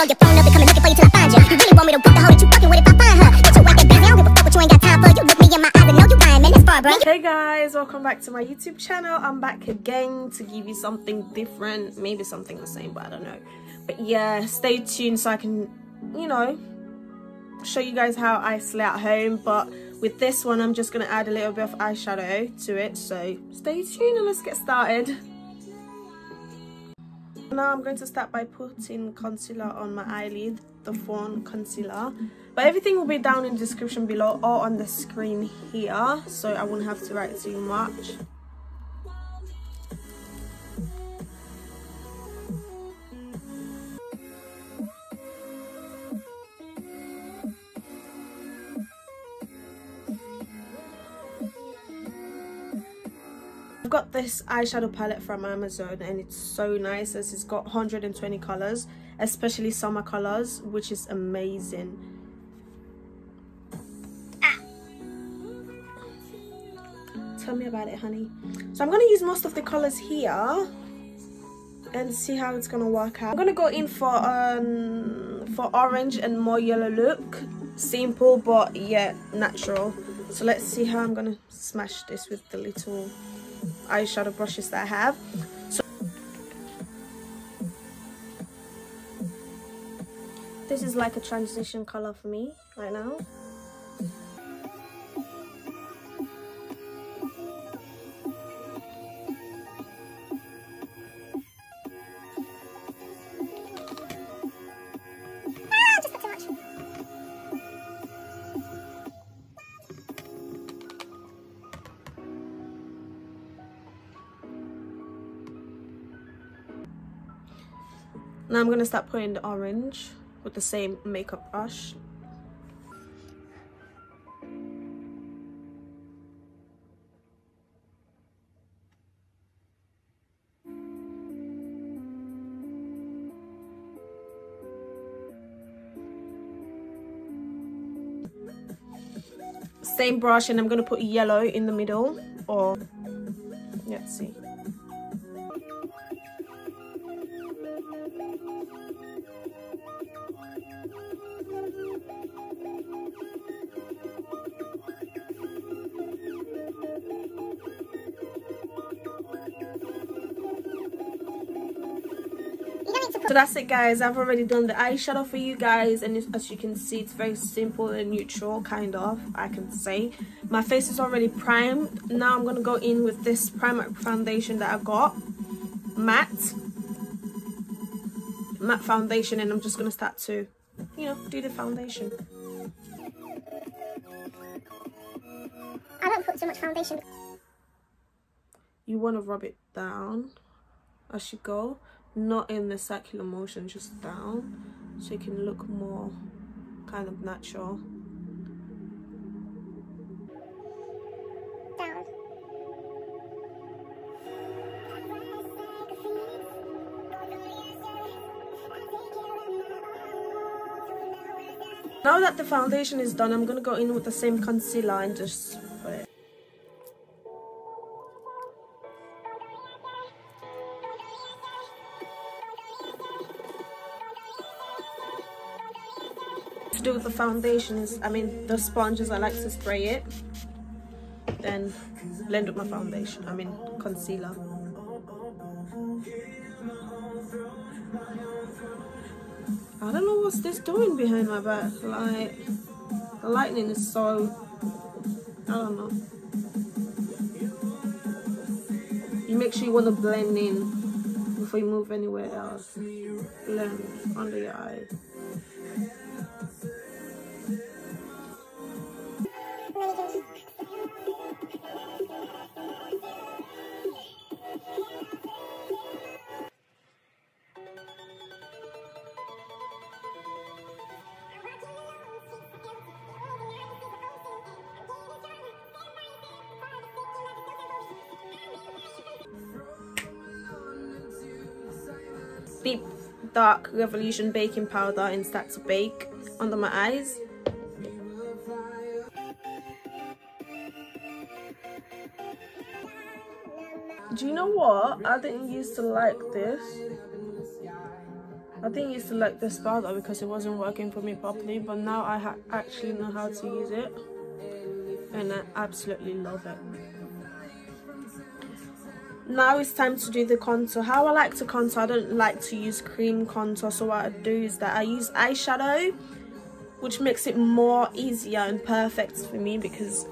blow your phone up and come and looking for you till I find you. You really want me to whoop the hoe that you fucking with if I find her? Get your work and busy, I don't give a fuck what you ain't got time for. You look me in my eyes and know you lying, man, that's far, bro. Hey guys, welcome back to my YouTube channel. I'm back again to give you something different, maybe something the same, but I don't know. But yeah, stay tuned so I can, you know, show you guys how I slay at home. But with this one, I'm just gonna add a little bit of eyeshadow to it, so stay tuned and let's get started. Now I'm going to start by putting concealer on my eyelid, the Fawn concealer, but everything will be down in the description below or on the screen here, so I won't have to write too much. I've got this eyeshadow palette from Amazon and it's so nice as it's got 120 colors, especially summer colors, which is amazing. Tell me about it, honey. So I'm going to use most of the colors here and see how it's going to work out. I'm going to go in for orange and more yellow look. Simple but yeah, natural. So let's see how I'm going to smash this with the little eyeshadow brushes that I have. So this is like a transition color for me right now. Now I'm going to start putting the orange with the same makeup brush. Same brush, and I'm going to put yellow in the middle, or let's see. So that's it guys, I've already done the eyeshadow for you guys, and as you can see it's very simple and neutral, kind of, I can say. My face is already primed. Now I'm going to go in with this primer foundation that I've got, matte foundation, and I'm just going to start to, you know, do the foundation. I don't put too much foundation. You want to rub it down as you go, not in the circular motion, just down, so you can look more kind of natural. Down. Now that the foundation is done, I'm going to go in with the same concealer and just put it. To do with the foundation is, I mean, the sponges, I like to spray it, then blend with my foundation, I mean concealer. I don't know what's this doing behind my back, like the lightning is so, I don't know. You make sure you want to blend in before you move anywhere else. Blend under your eye. Deep Dark Revolution baking powder and start to bake under my eyes. Do you know what? I didn't used to like this. I didn't used to like this powder because it wasn't working for me properly, but now I actually know how to use it, and I absolutely love it. Now it's time to do the contour. How I like to contour, I don't like to use cream contour, so what I do is that I use eyeshadow, which makes it more easier and perfect for me because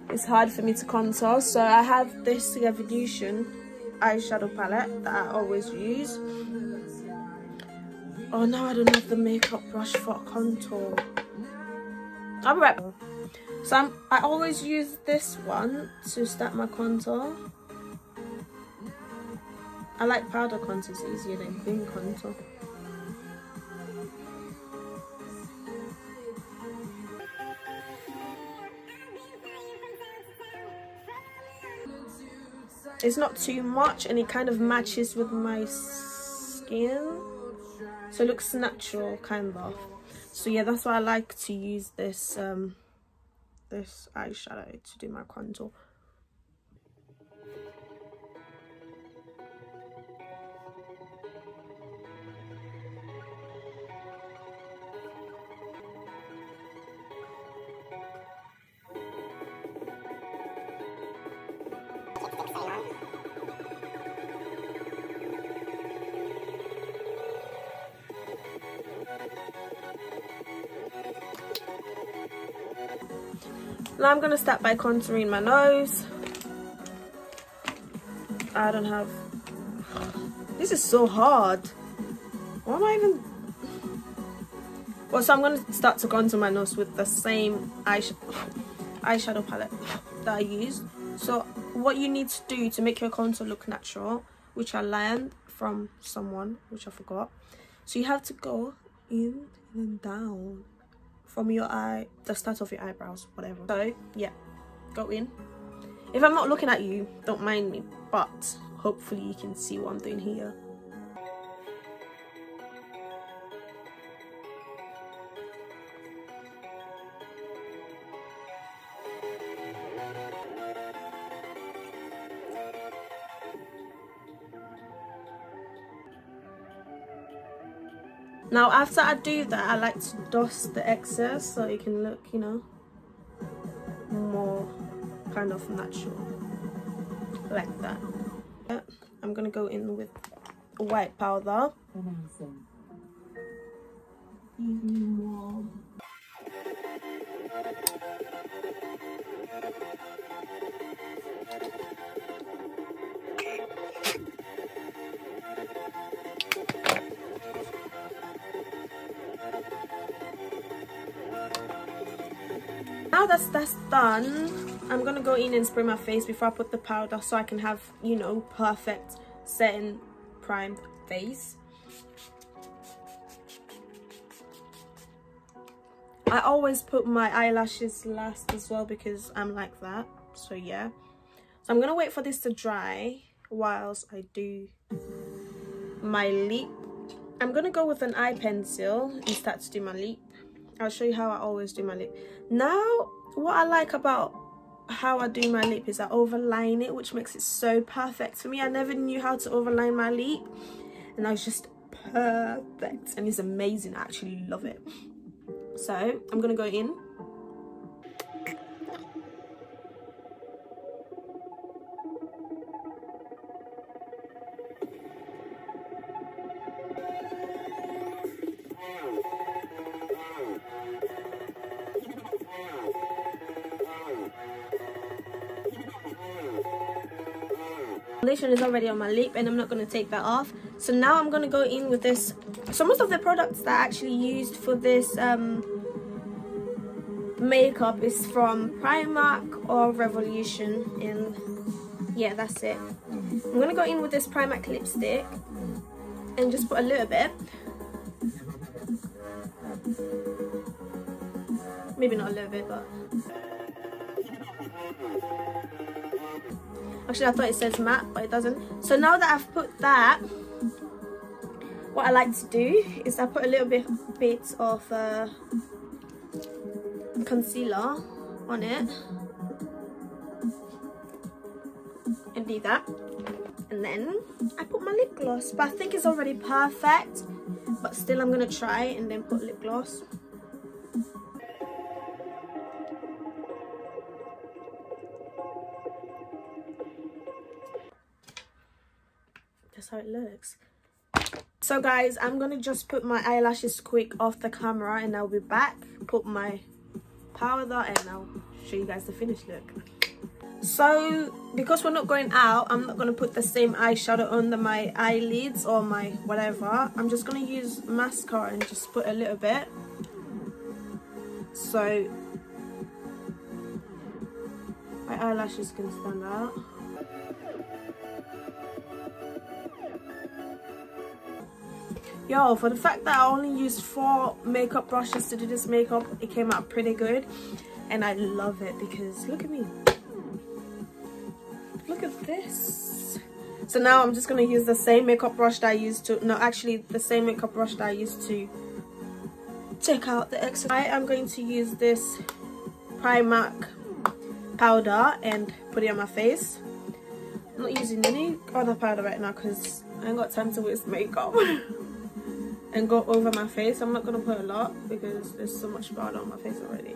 it's hard for me to contour. So I have this Revolution eyeshadow palette that I always use. Oh, now I don't have the makeup brush for contour. I'll be right back. So I always use this one to start my contour. I like powder contour, it's easier than cream contour. It's not too much and it kind of matches with my skin, so it looks natural kind of. So yeah, that's why I like to use this this eyeshadow to do my contour. Now I'm going to start by contouring my nose. I don't have... This is so hard. Why am I even... Well, so I'm going to start to contour my nose with the same eyeshadow palette that I used. So what you need to do to make your contour look natural, which I learned from someone, which I forgot. So you have to go in and down from your eye, the start of your eyebrows, whatever. So yeah, go in. If I'm not looking at you, don't mind me, but hopefully you can see what I'm doing here. Now after I do that, I like to dust the excess so it can look, you know, more kind of natural, like that. Yeah, I'm gonna go in with white powder. Even more. Now that's done, I'm gonna go in and spray my face before I put the powder so I can have, you know, perfect setting primed face. I always put my eyelashes last as well because I'm like that, so yeah. So I'm gonna wait for this to dry whilst I do my lip. I'm gonna go with an eye pencil and start to do my lip. I'll show you how I always do my lip. Now, what I like about how I do my lip is I overline it, which makes it so perfect for me. I never knew how to overline my lip, and now it's just perfect and it's amazing. I actually love it. So I'm gonna go in. Foundation is already on my lip and I'm not going to take that off. So now I'm going to go in with this. So most of the products that I actually used for this makeup is from Primark or Revolution, and yeah, that's it. I'm going to go in with this Primark lipstick and just put a little bit. Maybe not a little bit, but actually I thought it says matte, but it doesn't. So now that I've put that, what I like to do is I put a little bit of concealer on it and do that. And then I put my lip gloss, but I think it's already perfect, but still I'm gonna try and then put lip gloss. That's how it looks. So guys, I'm gonna just put my eyelashes quick off the camera and I'll be back, put my powder, and I'll show you guys the finished look. So because we're not going out, I'm not gonna put the same eyeshadow under my eyelids or my whatever. I'm just gonna use mascara and just put a little bit, so my eyelashes can stand out. Yo, for the fact that I only used 4 makeup brushes to do this makeup, it came out pretty good. And I love it because look at me. Look at this. So now I'm just going to use the same makeup brush that I used to... No, actually the same makeup brush that I used to take out the excess. I am going to use this Primark powder and put it on my face. I'm not using any other powder right now because I ain't got time to waste makeup. And go over my face. I'm not gonna put a lot because there's so much powder on my face already,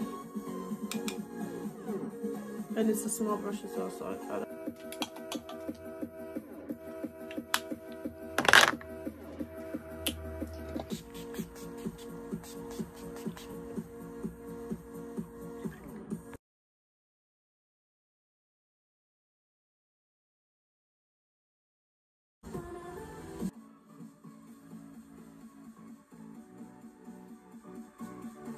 and it's a small brush as well, so I don't...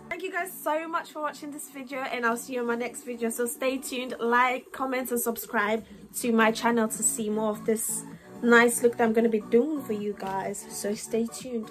Thank you guys so much for watching this video, and I'll see you in my next video. So stay tuned, like, comment and subscribe to my channel to see more of this nice look that I'm going to be doing for you guys. So stay tuned.